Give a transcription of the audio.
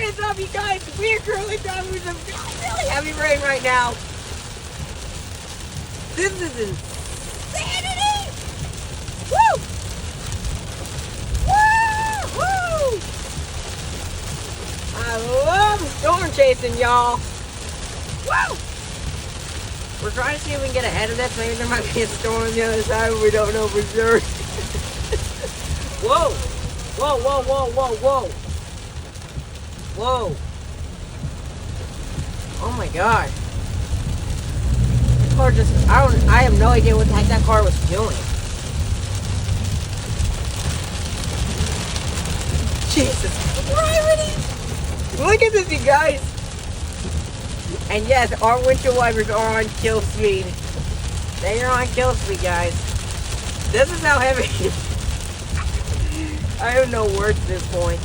is up, you guys? We are currently driving with some really heavy rain right now. This is insanity! Woo! Woo! Woo! I love storm chasing, y'all. Woo! We're trying to see if we can get ahead of this. Maybe there might be a storm on the other side, but we don't know for sure. Whoa! Whoa, whoa, whoa, whoa, whoa! Whoa! Oh my god. The car just, I have no idea what the heck that car was doing. Jesus Christ! Look at this, you guys! And yes, our windshield wipers are on kill speed. They are on kill speed, guys. This is how heavy. I have no words at this point.